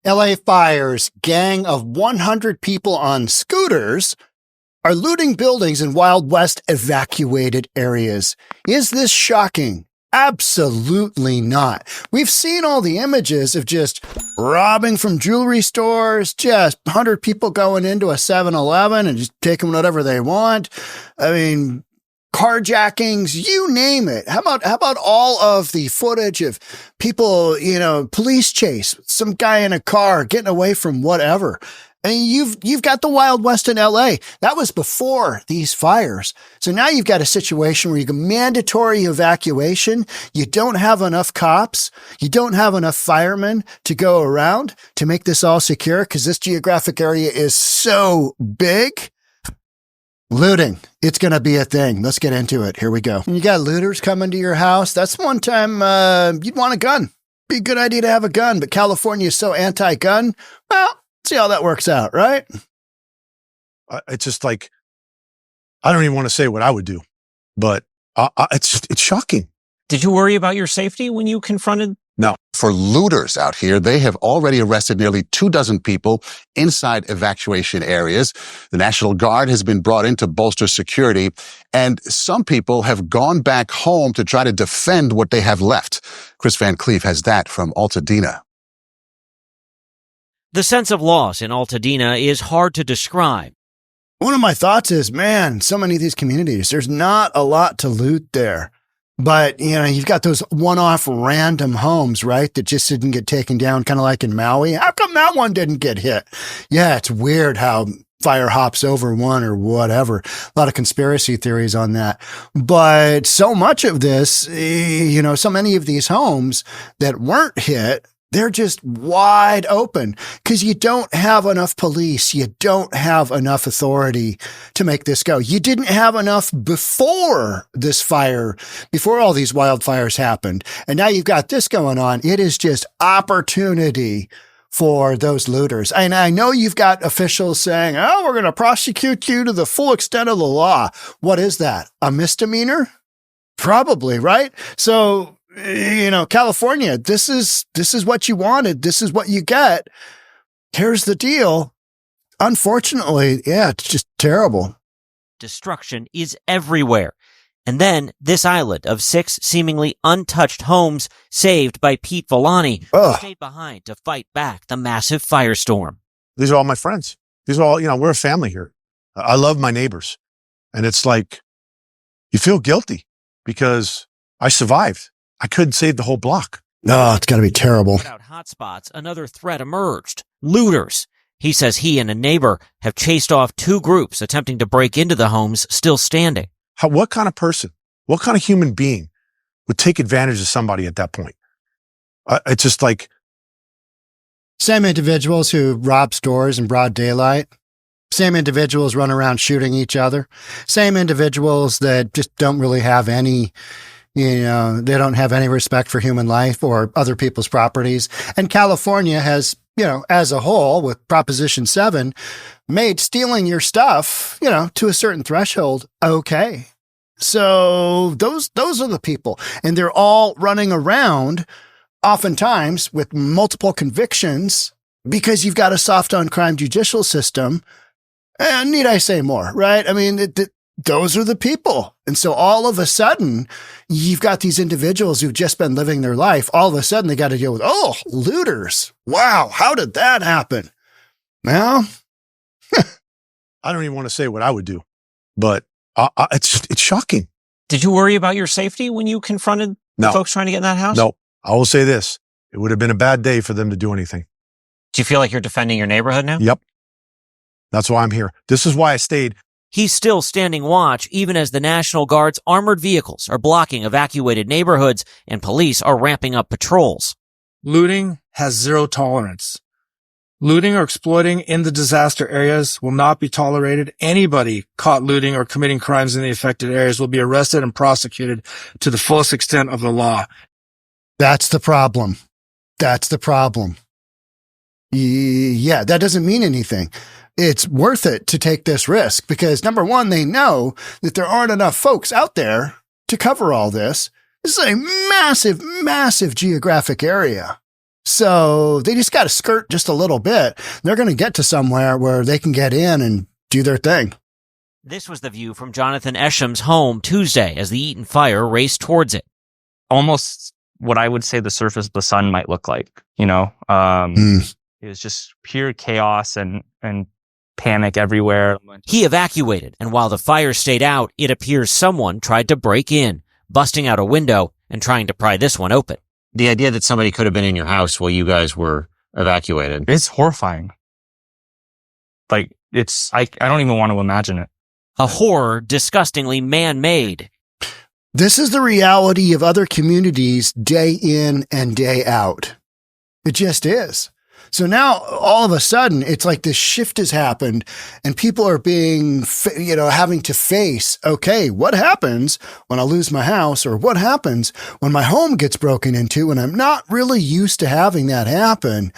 LA fires, gang of 100 people on scooters are looting buildings in Wild West evacuated areas. Is this shocking? Absolutely not. We've seen all the images of just robbing from jewelry stores, just 100 people going into a 7-Eleven and just taking whatever they want. I mean, carjackings, you name it. How about all of the footage of people, police chase, some guy in a car getting away from whatever. I mean, you've got the Wild West in LA. That was before these fires. So now you've got a situation where you got mandatory evacuation. You don't have enough cops. You don't have enough firemen to go around to make this all secure because this geographic area is so big. Looting. It's going to be a thing. Let's get into it. Here we go. You got looters coming to your house. That's one time you'd want a gun. Be a good idea to have a gun, but California is so anti-gun. Well, see how that works out, right? It's just like, I don't even want to say what I would do, but it's shocking. Did you worry about your safety when you confronted? No. For looters out here, they have already arrested nearly 24 people inside evacuation areas. The National Guard has been brought in to bolster security, and some people have gone back home to try to defend what they have left. Chris Van Cleef has that from Altadena. The sense of loss in Altadena is hard to describe. One of my thoughts is, man, so many of these communities, there's not a lot to loot there. But, you've got those one-off random homes, right, that just didn't get taken down, kind of like in Maui. How come that one didn't get hit? Yeah, it's weird how fire hops over one or whatever. A lot of conspiracy theories on that. But so much of this, so many of these homes that weren't hit, they're just wide open because you don't have enough police. You don't have enough authority to make this go. You didn't have enough before this fire, before all these wildfires happened. And now you've got this going on. It is just opportunity for those looters. And I know you've got officials saying, oh, we're going to prosecute you to the full extent of the law. What is that? A misdemeanor? Probably, right? So, California, this is what you wanted. This is what you get. Here's the deal. Unfortunately, yeah, it's just terrible. Destruction is everywhere. And then this island of 6 seemingly untouched homes saved by Pete Villani stayed behind to fight back the massive firestorm. These are all my friends. These are all, we're a family here. I love my neighbors. And it's like, you feel guilty because I survived. I couldn't save the whole block. No, it's got to be terrible. Without hotspots, another threat emerged. Looters. He says he and a neighbor have chased off 2 groups attempting to break into the homes still standing. What kind of person, what kind of human being would take advantage of somebody at that point? It's just like... Same individuals who rob stores in broad daylight. Same individuals run around shooting each other. Same individuals that just don't really have any... they don't have any respect for human life or other people's properties. And California has, as a whole, with Proposition 7, made stealing your stuff, to a certain threshold, okay. So those are the people. And they're all running around, oftentimes with multiple convictions, because you've got a soft on crime judicial system. And need I say more, right? I mean, those are the people. And so all of a sudden, you've got these individuals who've just been living their life. All of a sudden, they got to deal with, looters. Wow, how did that happen? Well, I don't even want to say what I would do, but it's shocking. Did you worry about your safety when you confronted the folks trying to get in that house? No, I will say this. It would have been a bad day for them to do anything. Do you feel like you're defending your neighborhood now? Yep. That's why I'm here. This is why I stayed. He's still standing watch even as the National Guard's armored vehicles are blocking evacuated neighborhoods and police are ramping up patrols. Looting has zero tolerance. Looting or exploiting in the disaster areas will not be tolerated. Anybody caught looting or committing crimes in the affected areas will be arrested and prosecuted to the fullest extent of the law. That's the problem. That's the problem. Yeah, that doesn't mean anything. It's worth it to take this risk because, number one, they know that there aren't enough folks out there to cover all this. This is a massive, massive geographic area. So they just got to skirt just a little bit. They're going to get to somewhere where they can get in and do their thing. This was the view from Jonathan Esham's home Tuesday as the Eaton fire raced towards it. Almost what I would say the surface of the sun might look like, It was just pure chaos and panic everywhere. He evacuated, and while the fire stayed out, it appears someone tried to break in, busting out a window and trying to pry this one open. The idea that somebody could have been in your house while you guys were evacuated. It's horrifying. Like, I don't even want to imagine it. A horror disgustingly man-made. This is the reality of other communities day in and day out. It just is. So now all of a sudden it's like this shift has happened and people are being, having to face, okay, what happens when I lose my house, or what happens when my home gets broken into and I'm not really used to having that happen.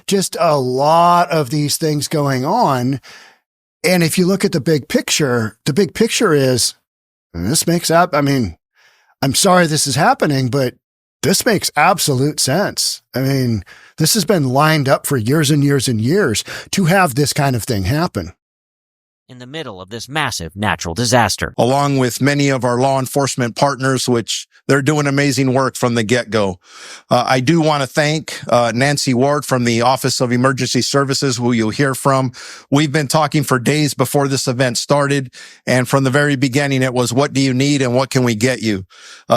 Just a lot of these things going on. And if you look at the big picture is this makes up, I'm sorry this is happening, but this makes absolute sense. This has been lined up for years and years and years to have this kind of thing happen. In the middle of this massive natural disaster. Along with many of our law enforcement partners, which they're doing amazing work from the get-go. I do want to thank Nancy Ward from the Office of Emergency Services, who you'll hear from. We've been talking for days before this event started, and from the very beginning, it was, what do you need and what can we get you?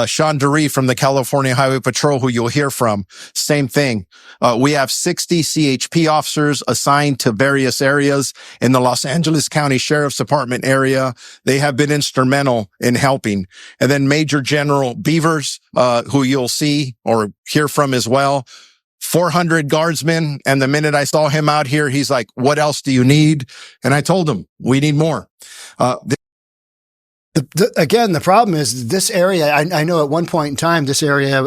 Sean DeRee from the California Highway Patrol, who you'll hear from, same thing. We have 60 CHP officers assigned to various areas in the Los Angeles County Sheriff's Department area. They have been instrumental in helping. And then Major General Beavers, who you'll see or hear from as well. 400 guardsmen. And the minute I saw him out here, he's like, what else do you need? And I told him, we need more. Again, the problem is this area, I know at one point in time, this area,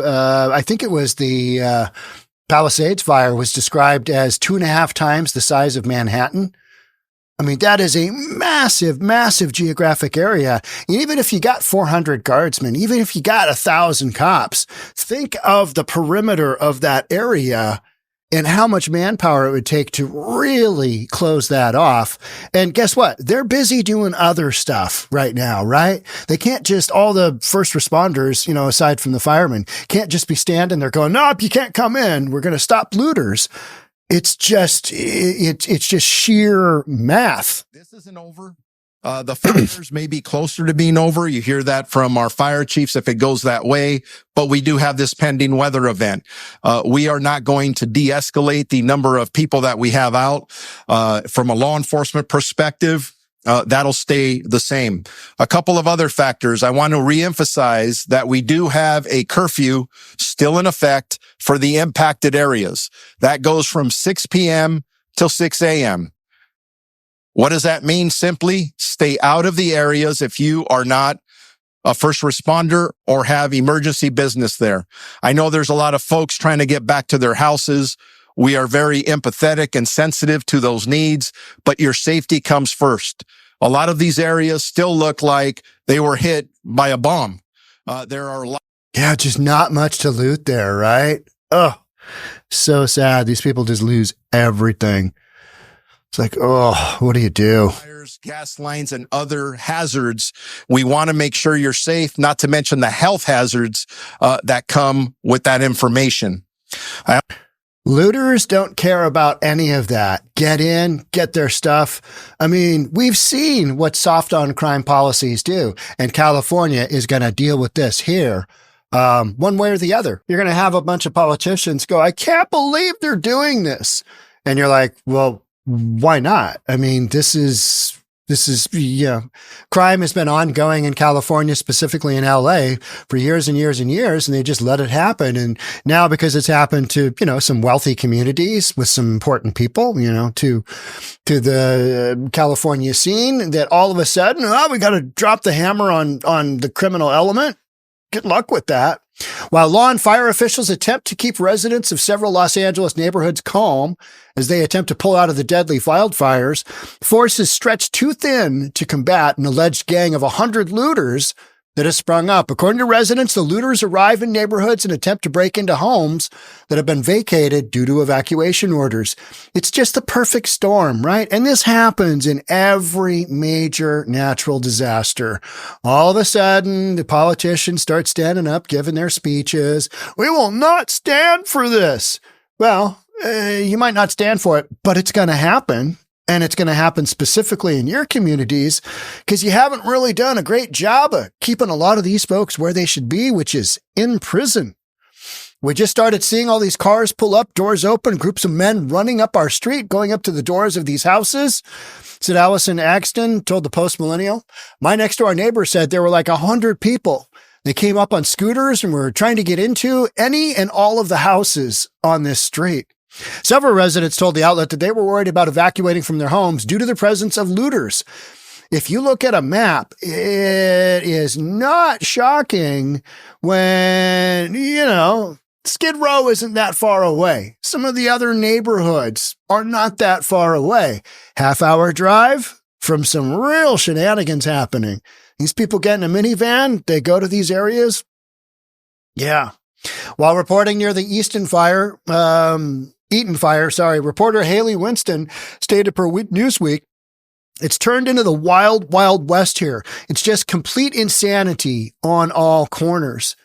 I think it was the Palisades fire, was described as 2.5 times the size of Manhattan. That is a massive, massive geographic area. Even if you got 400 guardsmen, even if you got 1,000 cops, think of the perimeter of that area and how much manpower it would take to really close that off. And guess what? They're busy doing other stuff right now, right? They can't just, all the first responders, aside from the firemen, can't just be standing there going, nope, you can't come in. We're going to stop looters. It's just sheer math. This isn't over. The fires may be closer to being over. You hear that from our fire chiefs if it goes that way, but we do have this pending weather event. We are not going to de-escalate the number of people that we have out. From a law enforcement perspective, that'll stay the same. A couple of other factors. I want to reemphasize that we do have a curfew still in effect for the impacted areas. That goes from 6 p.m. till 6 a.m. What does that mean? Simply stay out of the areas if you are not a first responder or have emergency business there. I know there's a lot of folks trying to get back to their houses. We are very empathetic and sensitive to those needs, but your safety comes first. A lot of these areas still look like they were hit by a bomb. There are just not much to loot there, right? Oh, so sad. These people just lose everything. It's like, oh, what do you do? Fires, gas lines, and other hazards. We want to make sure you're safe, not to mention the health hazards that come with that information. Looters don't care about any of that. Get in, get their stuff. We've seen what soft on crime policies do, and California is going to deal with this here. One way or the other. You're going to have a bunch of politicians go, I can't believe they're doing this. And you're like, well, why not? This is, crime has been ongoing in California, specifically in LA, for years and years and years, and they just let it happen. And now, because it's happened to, some wealthy communities with some important people, to the California scene, that all of a sudden, we got to drop the hammer on the criminal element. Good luck with that. While law and fire officials attempt to keep residents of several Los Angeles neighborhoods calm as they attempt to pull out of the deadly wildfires, force is stretched too thin to combat an alleged gang of 100 looters that has sprung up. According to residents, the looters arrive in neighborhoods and attempt to break into homes that have been vacated due to evacuation orders. It's just the perfect storm, right? And this happens in every major natural disaster. All of a sudden, the politicians start standing up, giving their speeches. We will not stand for this. Well, you might not stand for it, but it's going to happen. And it's going to happen specifically in your communities because you haven't really done a great job of keeping a lot of these folks where they should be, which is in prison. We just started seeing all these cars pull up, doors open, groups of men running up our street, going up to the doors of these houses. Said Allison Axton, told the Post Millennial. My next door neighbor said there were like 100 people. They came up on scooters and were trying to get into any and all of the houses on this street. Several residents told the outlet that they were worried about evacuating from their homes due to the presence of looters. If you look at a map, it is not shocking when, Skid Row isn't that far away. Some of the other neighborhoods are not that far away. Half-hour drive from some real shenanigans happening. These people get in a minivan, they go to these areas. Yeah. While reporting near the Eaton Fire, reporter Haley Winston stated per Newsweek, it's turned into the wild, wild west here. It's just complete insanity on all corners.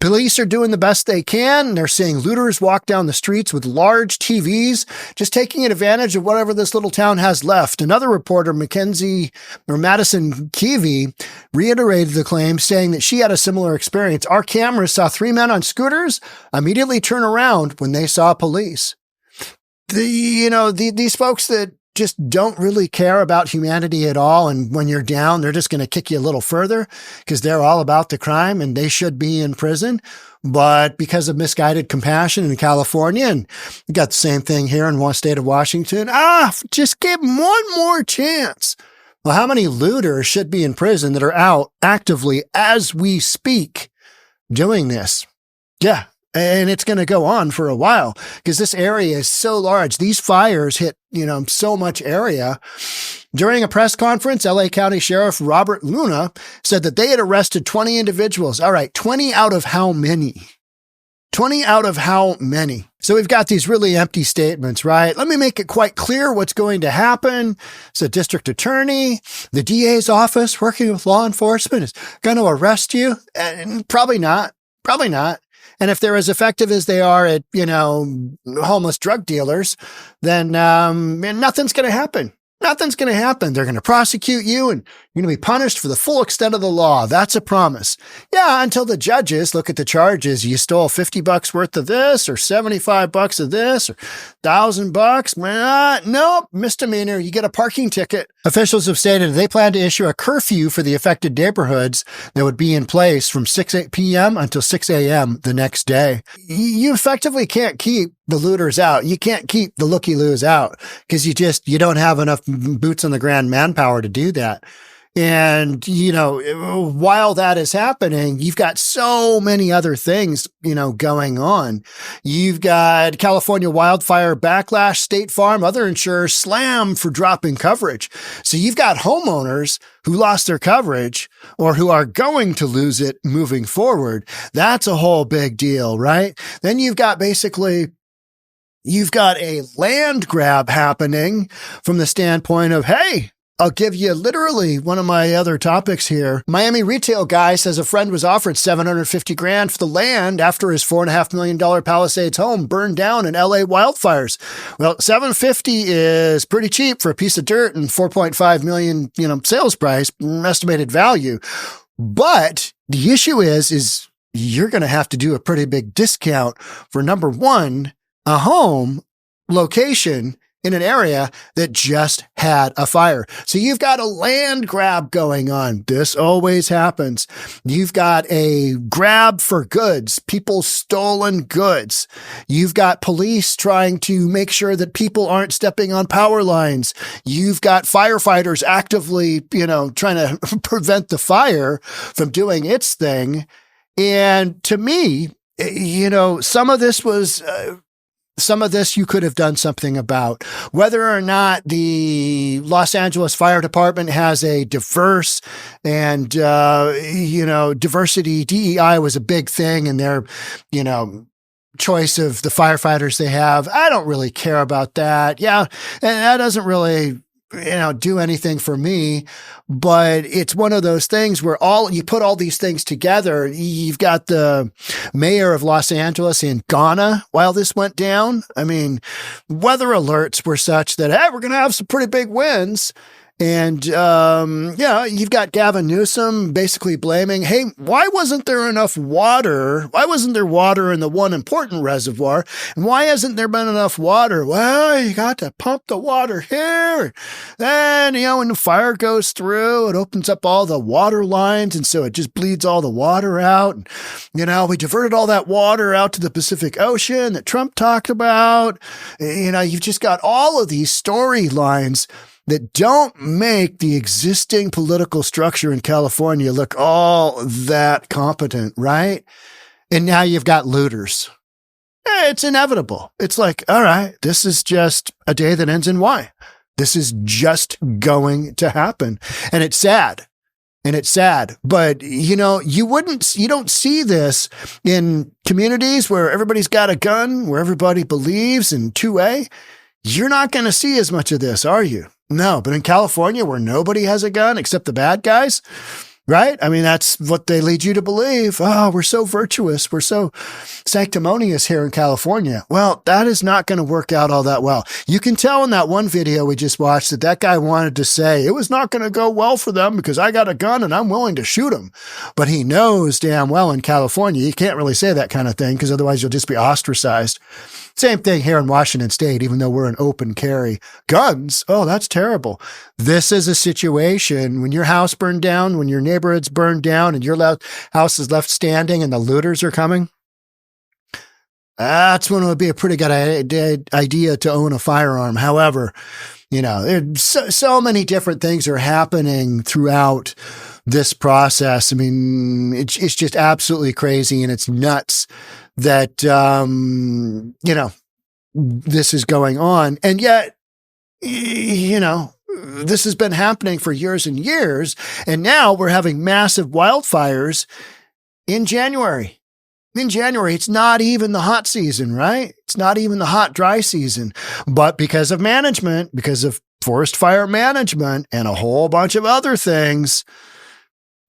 Police are doing the best they can. They're seeing looters walk down the streets with large TVs, just taking advantage of whatever this little town has left. Another reporter, Madison Keevy, reiterated the claim, saying that she had a similar experience. Our cameras saw 3 men on scooters immediately turn around when they saw police. These folks that just don't really care about humanity at all. And when you're down, they're just going to kick you a little further because they're all about the crime and they should be in prison. But because of misguided compassion in California, and we got the same thing here in one state of Washington, just give them one more chance. Well, how many looters should be in prison that are out actively as we speak doing this? Yeah. And it's going to go on for a while because this area is so large. These fires hit, so much area. During a press conference, LA County Sheriff Robert Luna said that they had arrested 20 individuals. All right, 20 out of how many? 20 out of how many? So we've got these really empty statements, right? Let me make it quite clear what's going to happen. So district attorney, the DA's office working with law enforcement is going to arrest you. And probably not. Probably not. And if they're as effective as they are at, homeless drug dealers, then nothing's going to happen. Nothing's going to happen. They're going to prosecute you and you're going to be punished for the full extent of the law. That's a promise. Yeah, until the judges look at the charges. You stole $50 worth of this or $75 of this or $1,000. Nope, misdemeanor. You get a parking ticket. Officials have stated they plan to issue a curfew for the affected neighborhoods that would be in place from 6 p.m. until 6 a.m. the next day. You effectively can't keep the looters out. You can't keep the looky-loos out because you don't have enough boots on the ground manpower to do that. And, while that is happening, you've got so many other things, going on. You've got California wildfire backlash, State Farm, other insurers slam for dropping coverage. So you've got homeowners who lost their coverage or who are going to lose it moving forward. That's a whole big deal, right? Then you've got a land grab happening from the standpoint of, hey, I'll give you literally one of my other topics here. Miami retail guy says a friend was offered $750,000 for the land after his $4.5 million Palisades home burned down in LA wildfires. Well, $750,000 is pretty cheap for a piece of dirt and $4.5 million, sales price, estimated value. But the issue is you're going to have to do a pretty big discount for, number one, a home location in an area that just had a fire. So you've got a land grab going on. This always happens. You've got a grab for goods, people's stolen goods. You've got police trying to make sure that people aren't stepping on power lines. You've got firefighters actively, trying to prevent the fire from doing its thing. And to me, some of this was some of this you could have done something about. Whether or not the Los Angeles Fire Department has a diverse and, diversity, DEI was a big thing in their, choice of the firefighters they have. I don't really care about that. Yeah. And that doesn't really, do anything for me, but it's one of those things where you put all these things together. You've got the mayor of Los Angeles in Ghana while this went down. I mean, weather alerts were such that, hey, we're going to have some pretty big winds. And, you've got Gavin Newsom basically blaming, hey, why wasn't there enough water? Why wasn't there water in the one important reservoir? And why hasn't there been enough water? Well, you got to pump the water here. Then, when the fire goes through, it opens up all the water lines. And so it just bleeds all the water out. And, we diverted all that water out to the Pacific Ocean that Trump talked about. You've just got all of these storylines that don't make the existing political structure in California look all that competent, right? And now you've got looters. It's inevitable. It's like, all right, this is just a day that ends in Y. This is just going to happen. And it's sad. But, you don't see this in communities where everybody's got a gun, where everybody believes in 2A. You're not going to see as much of this, are you? No, but in California where nobody has a gun except the bad guys, right? I mean, that's what they lead you to believe. Oh, we're so virtuous. We're so sanctimonious here in California. Well, that is not going to work out all that well. You can tell in that one video we just watched that guy wanted to say it was not going to go well for them because I got a gun and I'm willing to shoot them. But he knows damn well in California, you can't really say that kind of thing because otherwise you'll just be ostracized. Same thing here in Washington State, even though we're an open carry. Guns, oh, that's terrible. This is a situation when your house burned down, when your neighborhood's burned down and your house is left standing and the looters are coming. That's when it would be a pretty good idea to own a firearm. However, there's so many different things are happening throughout this process. I mean, it's just absolutely crazy and it's nuts that, this is going on. And yet, this has been happening for years and years. And now we're having massive wildfires in January. It's not even the hot season, right? It's not even the hot, dry season. But because of management, because of forest fire management and a whole bunch of other things,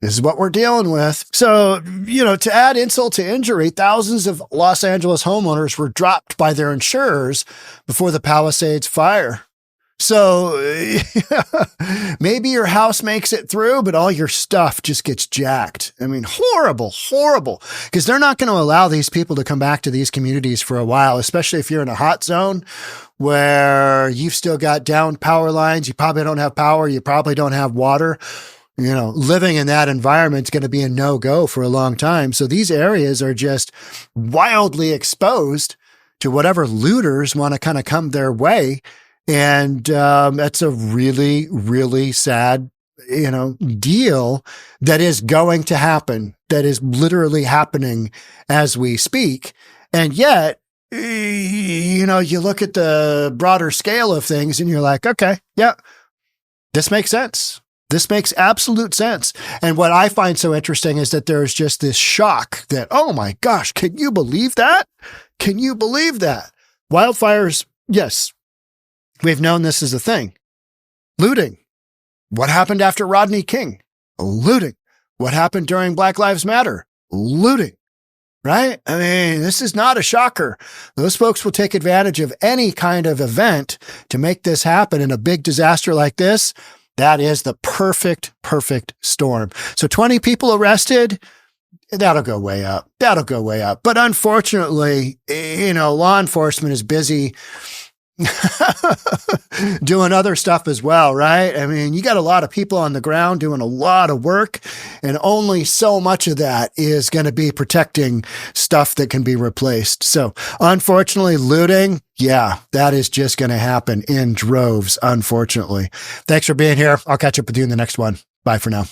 this is what we're dealing with. So, to add insult to injury, thousands of Los Angeles homeowners were dropped by their insurers before the Palisades fire. So maybe your house makes it through, but all your stuff just gets jacked. I mean, horrible, because they're not going to allow these people to come back to these communities for a while, especially if you're in a hot zone where you've still got down power lines. You probably don't have power. You probably don't have water. Living in that environment is going to be a no-go for a long time. So these areas are just wildly exposed to whatever looters want to kind of come their way. And that's a really, really sad, deal that is going to happen, that is literally happening as we speak. And yet, you look at the broader scale of things and you're like, okay, yeah, this makes sense. This makes absolute sense. And what I find so interesting is that there's just this shock that, oh my gosh, can you believe that? Can you believe that? Wildfires, yes, we've known this is a thing. Looting. What happened after Rodney King? Looting. What happened during Black Lives Matter? Looting. Right? I mean, this is not a shocker. Those folks will take advantage of any kind of event to make this happen. In a big disaster like this, that is the perfect storm. So 20 people arrested, that'll go way up. But unfortunately, law enforcement is busy doing other stuff as well, right? I mean, you got a lot of people on the ground doing a lot of work, and only so much of that is going to be protecting stuff that can be replaced. So unfortunately, looting, yeah, that is just going to happen in droves, unfortunately. Thanks for being here. I'll catch up with you in the next one. Bye for now.